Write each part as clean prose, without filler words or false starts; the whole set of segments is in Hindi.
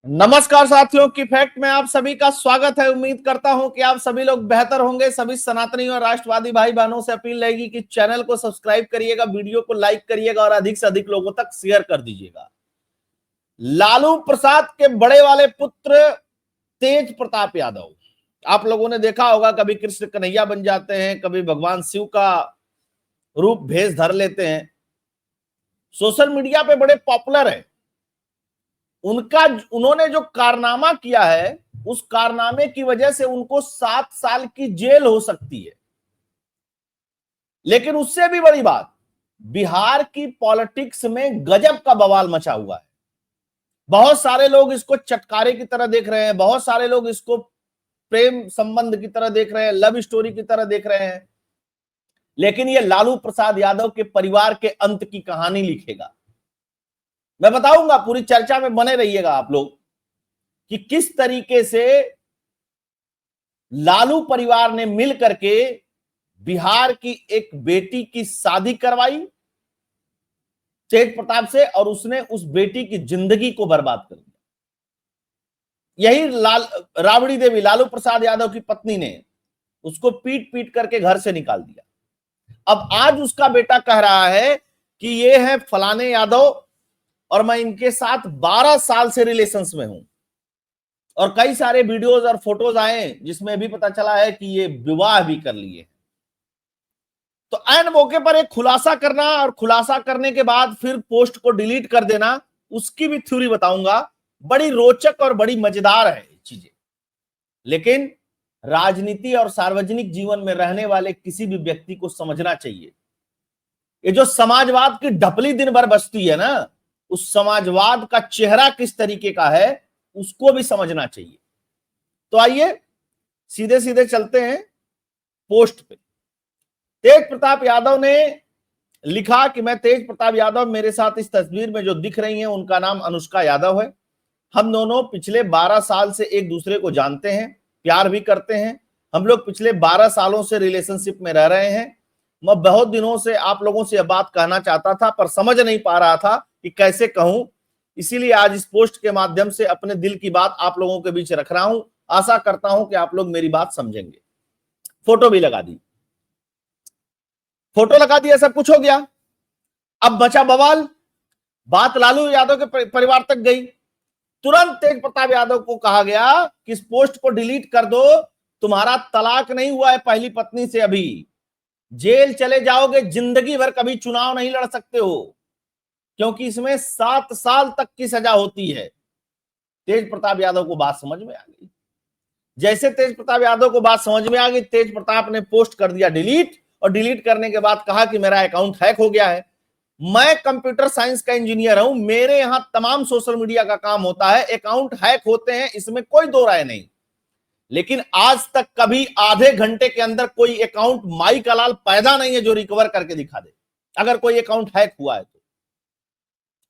नमस्कार साथियों की फैक्ट में आप सभी का स्वागत है। उम्मीद करता हूं कि आप सभी लोग बेहतर होंगे। सभी सनातनी और राष्ट्रवादी भाई बहनों से अपील रहेगी कि चैनल को सब्सक्राइब करिएगा, वीडियो को लाइक करिएगा और अधिक से अधिक लोगों तक शेयर कर दीजिएगा। लालू प्रसाद के बड़े वाले पुत्र तेज प्रताप यादव, आप लोगों ने देखा होगा, कभी कृष्ण कन्हैया बन जाते हैं, कभी भगवान शिव का रूप भेष धर लेते हैं, सोशल मीडिया पे बड़े पॉपुलर है। उन्होंने जो कारनामा किया है, उस कारनामे की वजह से उनको 7 साल की जेल हो सकती है। लेकिन उससे भी बड़ी बात, बिहार की पॉलिटिक्स में गजब का बवाल मचा हुआ है। बहुत सारे लोग इसको चटकारे की तरह देख रहे हैं, बहुत सारे लोग इसको प्रेम संबंध की तरह देख रहे हैं, लव स्टोरी की तरह देख रहे हैं। लेकिन ये लालू प्रसाद यादव के परिवार के अंत की कहानी लिखेगा। मैं बताऊंगा, पूरी चर्चा में बने रहिएगा आप लोग, कि किस तरीके से लालू परिवार ने मिल करके बिहार की एक बेटी की शादी करवाई तेज प्रताप से, और उसने उस बेटी की जिंदगी को बर्बाद कर दिया। यही राबड़ी देवी, लालू प्रसाद यादव की पत्नी, ने उसको पीट पीट करके घर से निकाल दिया। अब आज उसका बेटा कह रहा है कि ये है फलाने यादव और मैं इनके साथ 12 साल से रिलेशंस में हूं, और कई सारे वीडियोस और फोटोज आए जिसमें भी पता चला है कि ये विवाह भी कर लिए। तो ऐन मौके पर एक खुलासा करना और खुलासा करने के बाद फिर पोस्ट को डिलीट कर देना, उसकी भी थ्योरी बताऊंगा। बड़ी रोचक और बड़ी मजेदार है चीजें। लेकिन राजनीति और सार्वजनिक जीवन में रहने वाले किसी भी व्यक्ति को समझना चाहिए, ये जो समाजवाद की ढपली दिन भर बसती है ना, उस समाजवाद का चेहरा किस तरीके का है उसको भी समझना चाहिए। तो आइए सीधे सीधे चलते हैं पोस्ट पे। तेज प्रताप यादव ने लिखा कि मैं तेज प्रताप यादव, मेरे साथ इस तस्वीर में जो दिख रही हैं उनका नाम अनुष्का यादव है। हम दोनों पिछले 12 साल से एक दूसरे को जानते हैं, प्यार भी करते हैं। हम लोग पिछले 12 सालों से रिलेशनशिप में रह रहे हैं। मैं बहुत दिनों से आप लोगों से यह बात कहना चाहता था, पर समझ नहीं पा रहा था कि कैसे कहूं, इसीलिए आज इस पोस्ट के माध्यम से अपने दिल की बात आप लोगों के बीच रख रहा हूं। आशा करता हूं कि आप लोग मेरी बात समझेंगे। फोटो भी लगा दी, फोटो लगा दिया, सब कुछ हो गया। अब बचा बवाल। बात लालू यादव के परिवार तक गई। तुरंत तेज प्रताप यादव को कहा गया कि इस पोस्ट को डिलीट कर दो, तुम्हारा तलाक नहीं हुआ है पहली पत्नी से, अभी जेल चले जाओगे, जिंदगी भर कभी चुनाव नहीं लड़ सकते हो, क्योंकि इसमें 7 साल तक की सजा होती है। तेज प्रताप यादव को बात समझ में आ गई। जैसे तेज प्रताप यादव को बात समझ में आ गई, तेज प्रताप ने पोस्ट कर दिया डिलीट, और डिलीट करने के बाद कहा कि मेरा अकाउंट हैक हो गया है। मैं कंप्यूटर साइंस का इंजीनियर हूं, मेरे यहां तमाम सोशल मीडिया का काम होता है, अकाउंट हैक होते हैं, इसमें कोई दो राय नहीं। लेकिन आज तक कभी आधे घंटे के अंदर कोई अकाउंट माई का लाल पैदा नहीं है जो रिकवर करके दिखा दे। अगर कोई अकाउंट हैक हुआ है तो,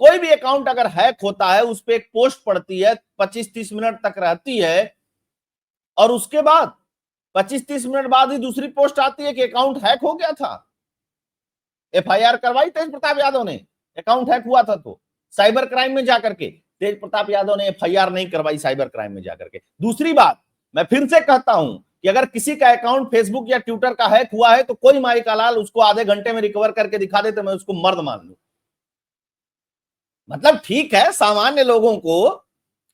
कोई भी अकाउंट अगर हैक होता है, उस पर एक पोस्ट पड़ती है, 25-30 मिनट तक रहती है, और उसके बाद 25-30 मिनट बाद ही दूसरी पोस्ट आती है कि अकाउंट हैक हो गया था। एफआईआर करवाई तेज प्रताप यादव ने, अकाउंट हैक हुआ था तो साइबर क्राइम में जाकर के। तेज प्रताप यादव ने एफआईआर नहीं करवाई साइबर क्राइम में जाकर के। दूसरी बात, मैं फिर से कहता हूं कि अगर किसी का अकाउंट फेसबुक या ट्विटर का हैक हुआ है तो कोई माई का लाल उसको आधे घंटे में रिकवर करके दिखा दे तो मैं उसको मर्द मान लूं। मतलब ठीक है, सामान्य लोगों को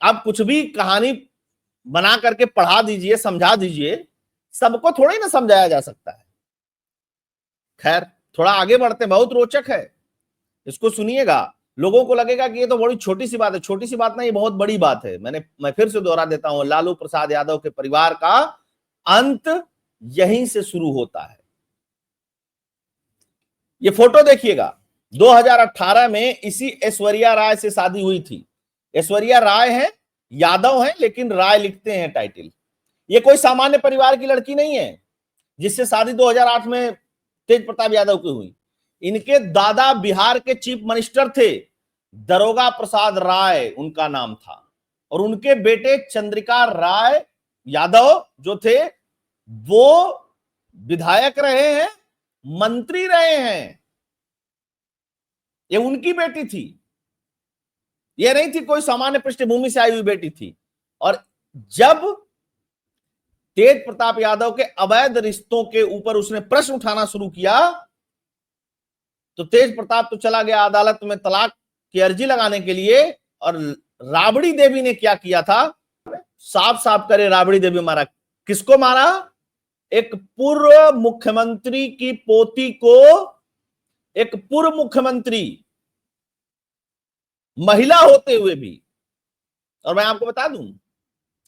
आप कुछ भी कहानी बना करके पढ़ा दीजिए, समझा दीजिए, सबको थोड़ी ना समझाया जा सकता है। खैर, थोड़ा आगे बढ़ते, बहुत रोचक है, इसको सुनिएगा। लोगों को लगेगा कि ये तो बड़ी छोटी सी बात है, छोटी सी बात नहीं, ये बहुत बड़ी बात है। मैं फिर से दोहरा देता हूं, लालू प्रसाद यादव के परिवार का अंत यहीं से शुरू होता है। ये फोटो देखिएगा, 2018 में इसी ऐश्वर्या राय से शादी हुई थी। ऐश्वर्या राय है, यादव है, लेकिन राय लिखते हैं टाइटल। ये कोई सामान्य परिवार की लड़की नहीं है जिससे शादी 2008 में तेज प्रताप यादव की हुई। इनके दादा बिहार के चीफ मिनिस्टर थे, दरोगा प्रसाद राय उनका नाम था, और उनके बेटे चंद्रिका राय यादव जो थे वो विधायक रहे हैं, मंत्री रहे हैं। ये उनकी बेटी थी। ये नहीं थी कोई सामान्य पृष्ठभूमि से आई हुई बेटी थी। और जब तेज प्रताप यादव के अवैध रिश्तों के ऊपर उसने प्रश्न उठाना शुरू किया तो तेज प्रताप तो चला गया अदालत में तलाक की अर्जी लगाने के लिए। और राबड़ी देवी ने क्या किया था, साफ साफ करे, राबड़ी देवी मारा। किसको मारा? एक पूर्व मुख्यमंत्री की पोती को, एक पूर्व मुख्यमंत्री महिला होते हुए भी। और मैं आपको बता दूं,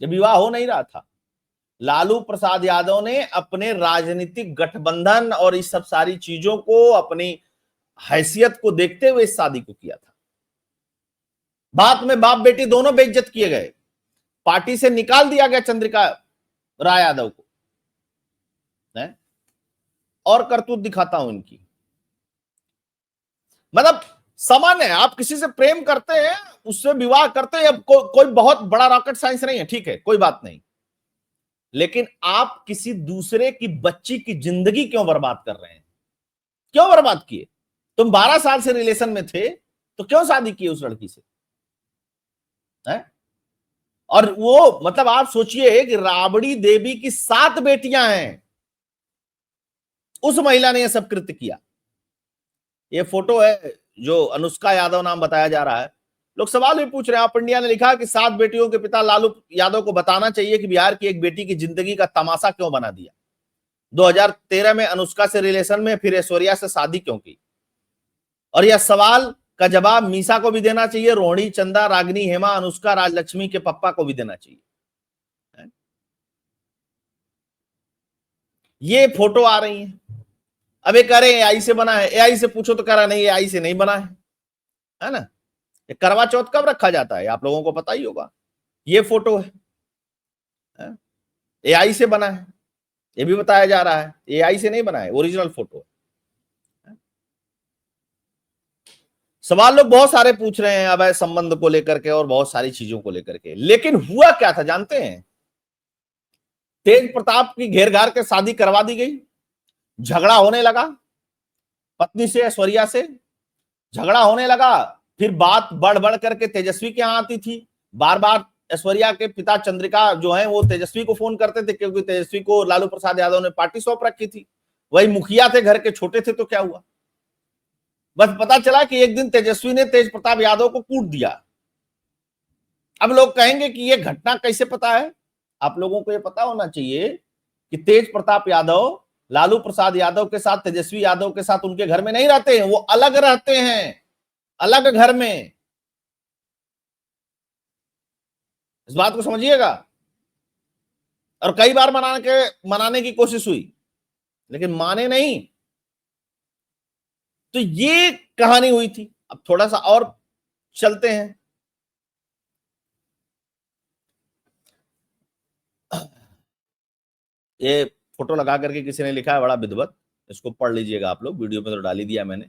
जब विवाह हो नहीं रहा था, लालू प्रसाद यादव ने अपने राजनीतिक गठबंधन और इस सब सारी चीजों को, अपनी हैसियत को देखते हुए इस शादी को किया था। बाद में बाप बेटी दोनों बेइज्जत किए गए, पार्टी से निकाल दिया गया चंद्रिका राय यादव को। और करतूत दिखाता हूं इनकी। मतलब सामान्य है, आप किसी से प्रेम करते हैं, उससे विवाह करते हैं, कोई बहुत बड़ा रॉकेट साइंस नहीं है, ठीक है, कोई बात नहीं। लेकिन आप किसी दूसरे की बच्ची की जिंदगी क्यों बर्बाद कर रहे हैं? क्यों बर्बाद किए? तुम 12 साल से रिलेशन में थे तो क्यों शादी की उस लड़की से? है? और वो मतलब आप सोचिए कि राबड़ी देवी की 7 बेटियां हैं, उस महिला ने यह सब कृत्य किया। ये फोटो है जो अनुष्का यादव नाम बताया जा रहा है। लोग सवाल भी पूछ रहे हैं। आप इंडिया ने लिखा कि 7 बेटियों के पिता लालू यादव को बताना चाहिए कि बिहार की एक बेटी की जिंदगी का तमाशा क्यों बना दिया। 2013 में अनुष्का से रिलेशन में, फिर ऐश्वर्या से शादी क्यों की? और यह सवाल का जवाब मीसा को भी देना चाहिए, रोहिणी, चंदा, रागिनी, हेमा, अनुष्का, राजलक्ष्मी के पप्पा को भी देना चाहिए। ये फोटो आ रही है। अब ये कह रहे एआई से बना है, एआई से पूछो तो कह रहा नहीं एआई से नहीं बना है ना। ये करवा चौथ कब रखा जाता है आप लोगों को पता ही होगा। ये फोटो है, एआई से बना है, ये भी बताया जा रहा है। एआई से नहीं बना है, ओरिजिनल फोटो है। सवाल लोग बहुत सारे पूछ रहे हैं अवैध संबंध को लेकर के और बहुत सारी चीजों को लेकर के। लेकिन हुआ क्या था जानते हैं? तेज प्रताप की घेर घार के शादी करवा दी गई, झगड़ा होने लगा पत्नी से, ऐश्वर्या से झगड़ा होने लगा। फिर बात बढ़ बढ़ करके तेजस्वी के यहां आती थी। बार बार ऐश्वर्या के पिता चंद्रिका जो है वो तेजस्वी को फोन करते थे, क्योंकि तेजस्वी को लालू प्रसाद यादव ने पार्टी सौंप रखी थी। वही मुखिया थे, घर के छोटे थे। तो क्या हुआ? बस पता चला कि एक दिन तेजस्वी ने तेज प्रताप यादव को कूट दिया। अब लोग कहेंगे कि यह घटना कैसे पता है? आप लोगों को यह पता होना चाहिए कि तेज प्रताप यादव लालू प्रसाद यादव के साथ, तेजस्वी यादव के साथ उनके घर में नहीं रहते हैं, वो अलग रहते हैं, अलग घर में। इस बात को समझिएगा। और कई बार मनाने की कोशिश हुई, लेकिन माने नहीं। तो ये कहानी हुई थी। अब थोड़ा सा और चलते हैं। ये फोटो लगा करके किसी ने लिखा है बड़ा विद्वत, इसको पढ़ लीजिएगा आप लोग, वीडियो में तो डाल ही दिया मैंने।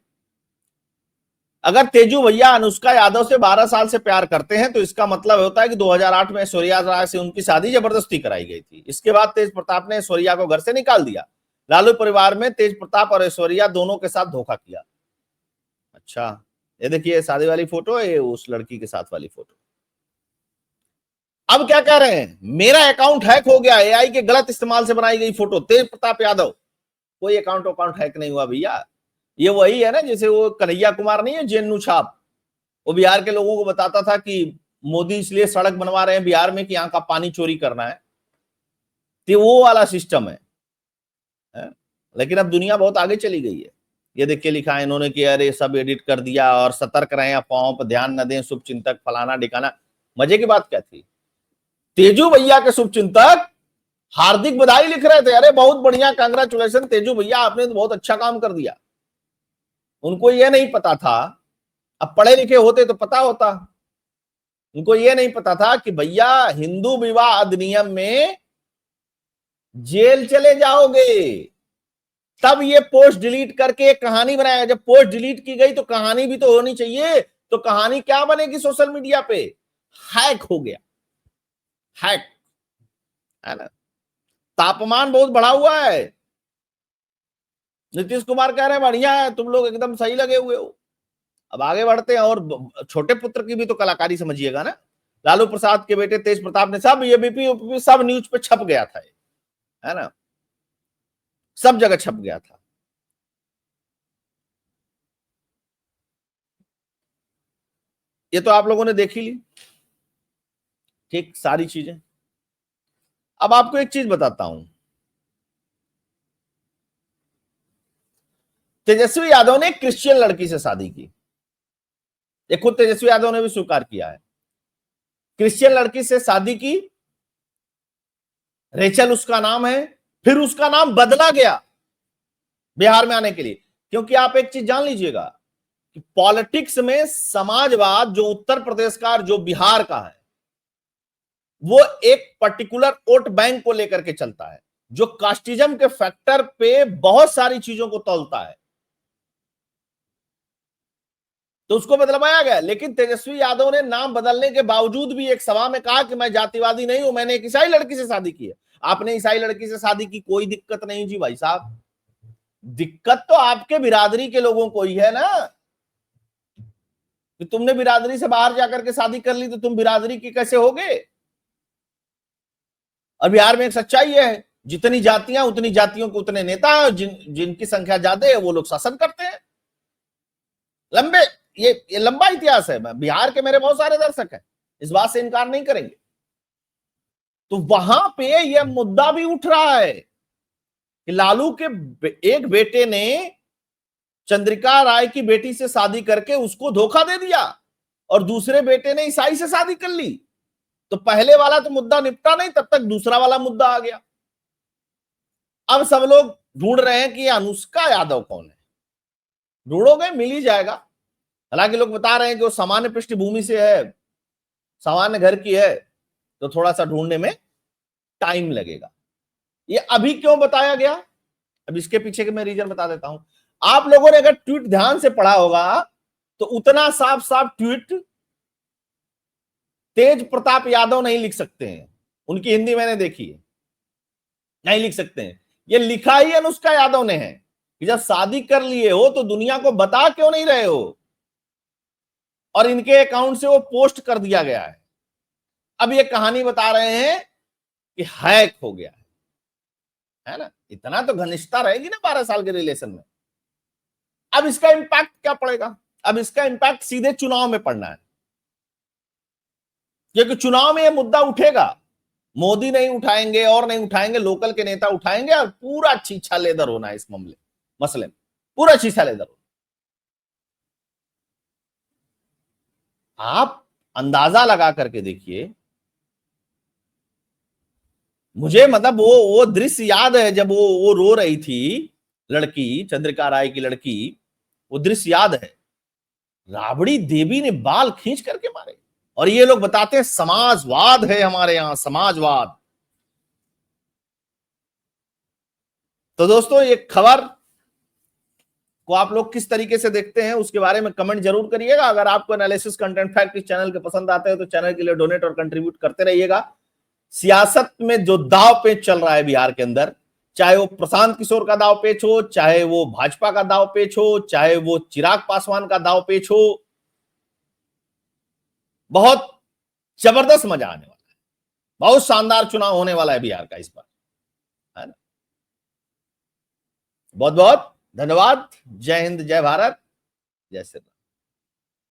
अगर तेजू भैया अनुष्का यादव से 12 साल से प्यार करते हैं तो इसका मतलब होता है कि 2008 में ऐश्वर्या राय से उनकी शादी जबरदस्ती कराई गई थी। इसके बाद तेज प्रताप ने ऐश्वर्या को घर से निकाल दिया। लालू परिवार में तेज प्रताप और ऐश्वर्या दोनों के साथ धोखा किया। अच्छा, ये देखिए शादी वाली फोटो है, उस लड़की के साथ वाली फोटो। अब क्या कह रहे हैं? मेरा अकाउंट हैक हो गया, एआई के गलत इस्तेमाल से बनाई गई फोटो। तेज प्रताप यादव, कोई अकाउंट हैक नहीं हुआ भैया। ये वही है ना, जैसे वो कन्हैया कुमार नहीं है, जेन्नू छाप, वो बिहार के लोगों को बताता था कि मोदी इसलिए सड़क बनवा रहे हैं बिहार में कि यहाँ का पानी चोरी करना है। तो वो वाला सिस्टम है। लेकिन अब दुनिया बहुत आगे चली गई है। ये देख के लिखा है इन्होंने कि अरे सब एडिट कर दिया, और सतर्क रहें, अफवाहों पर ध्यान न दें, शुभ चिंतक फलाना ढिकाना। मजे की बात क्या थी? तेजू भैया के शुभ चिंतक हार्दिक बधाई लिख रहे थे, अरे बहुत बढ़िया, कांग्रेचुलेशन तेजू भैया, आपने तो बहुत अच्छा काम कर दिया। उनको यह नहीं पता था, अब पढ़े लिखे होते तो पता होता। उनको यह नहीं पता था कि भैया हिंदू विवाह अधिनियम में जेल चले जाओगे। तब ये पोस्ट डिलीट करके एक कहानी बनाया। जब पोस्ट डिलीट की गई तो कहानी भी तो होनी चाहिए। तो कहानी क्या बनेगी सोशल मीडिया पे? हैक हो गया, हैक, है ना। तापमान बहुत बढ़ा हुआ है। नीतीश कुमार कह रहे हैं बढ़िया है, तुम लोग एकदम सही लगे हुए हो। अब आगे बढ़ते हैं, और छोटे पुत्र की भी तो कलाकारी समझिएगा ना। लालू प्रसाद के बेटे तेज प्रताप ने, सब एबीपी यूपी सब न्यूज पे छप गया था, है ना, सब जगह छप गया था। ये तो आप लोगों ने देख ही ली, ठीक, सारी चीजें। अब आपको एक चीज बताता हूं, तेजस्वी यादव ने एक क्रिश्चियन लड़की से शादी की, ये खुद तेजस्वी यादव ने भी स्वीकार किया है। क्रिश्चियन लड़की से शादी की, रेचल उसका नाम है, फिर उसका नाम बदला गया बिहार में आने के लिए, क्योंकि आप एक चीज जान लीजिएगा कि पॉलिटिक्स में समाजवाद जो उत्तर प्रदेश का और जो बिहार का है, वो एक पर्टिकुलर वोट बैंक को लेकर के चलता है, जो कास्टिज्म के फैक्टर पे बहुत सारी चीजों को तौलता है, तो उसको बदलवाया गया। लेकिन तेजस्वी यादव ने नाम बदलने के बावजूद भी एक सभा में कहा कि मैं जातिवादी नहीं हूं, मैंने एक ईसाई लड़की से शादी की है। आपने ईसाई लड़की से शादी की, कोई दिक्कत नहीं जी भाई साहब, दिक्कत तो आपके बिरादरी के लोगों को ही है ना, कि तुमने बिरादरी से बाहर जाकर के शादी कर ली तो तुम बिरादरी के कैसे होगे। और बिहार में एक सच्चाई है, जितनी जातियां उतनी जातियों के उतने नेता, जिनकी संख्या ज्यादा है वो लोग शासन करते हैं। लंबे ये लंबा इतिहास है, बिहार के मेरे बहुत सारे दर्शक हैं, इस बात से इनकार नहीं करेंगे। तो वहां पे यह मुद्दा भी उठ रहा है कि लालू के एक बेटे ने चंद्रिका राय की बेटी से शादी करके उसको धोखा दे दिया, और दूसरे बेटे ने ईसाई से शादी कर ली। तो पहले वाला तो मुद्दा निपटा नहीं, तब तक दूसरा वाला मुद्दा आ गया। अब सब लोग ढूंढ रहे हैं कि अनुष्का यादव कौन है। ढूंढोगे मिल ही जाएगा, हालांकि लोग बता रहे हैं कि वो सामान्य पृष्ठभूमि से है, सामान्य घर की है, तो थोड़ा सा ढूंढने में टाइम लगेगा। ये अभी क्यों बताया गया, अब इसके पीछे के मैं रीजन बता देता हूं। आप लोगों ने अगर ट्वीट ध्यान से पढ़ा होगा तो उतना साफ साफ ट्वीट तेज प्रताप यादव नहीं लिख सकते हैं, उनकी हिंदी मैंने देखी है, नहीं लिख सकते हैं। ये लिखा ही अनुष्का यादव ने है कि जब शादी कर लिए हो तो दुनिया को बता क्यों नहीं रहे हो, और इनके अकाउंट से वो पोस्ट कर दिया गया है। अब ये कहानी बता रहे हैं कि हैक हो गया है ना, इतना तो घनिष्ठता रहेगी ना 12 साल के रिलेशन में। अब इसका इंपैक्ट क्या पड़ेगा, अब इसका इंपैक्ट सीधे चुनाव में पड़ना है, क्योंकि चुनाव में यह मुद्दा उठेगा। मोदी नहीं उठाएंगे और नहीं उठाएंगे, लोकल के नेता उठाएंगे, और पूरा छीछा लेदर होना है इस मसले में, पूरा छीछा लेदर होना। आप अंदाजा लगा करके देखिए, मुझे मतलब वो दृश्य याद है जब वो रो रही थी लड़की, चंद्रिका राय की लड़की, वो दृश्य याद है। राबड़ी देवी ने बाल खींच करके मारे, और ये लोग बताते हैं समाजवाद है हमारे यहां, समाजवाद। तो दोस्तों ये खबर को आप लोग किस तरीके से देखते हैं उसके बारे में कमेंट जरूर करिएगा। अगर आपको एनालिसिस कंटेंट फैक्ट इस चैनल के पसंद आते हैं तो चैनल के लिए डोनेट और कंट्रीब्यूट करते रहिएगा। सियासत में जो दाव पेच चल रहा है बिहार के अंदर, चाहे वो प्रशांत किशोर का दाव पेच हो, चाहे वो भाजपा का दाव पेच हो, चाहे वो चिराग पासवान का दाव पेच हो, बहुत जबरदस्त मजा आने वाला है, बहुत शानदार चुनाव होने वाला है बिहार का इस बार, है ना। बहुत बहुत धन्यवाद। जय हिंद, जय भारत, जय श्री राम।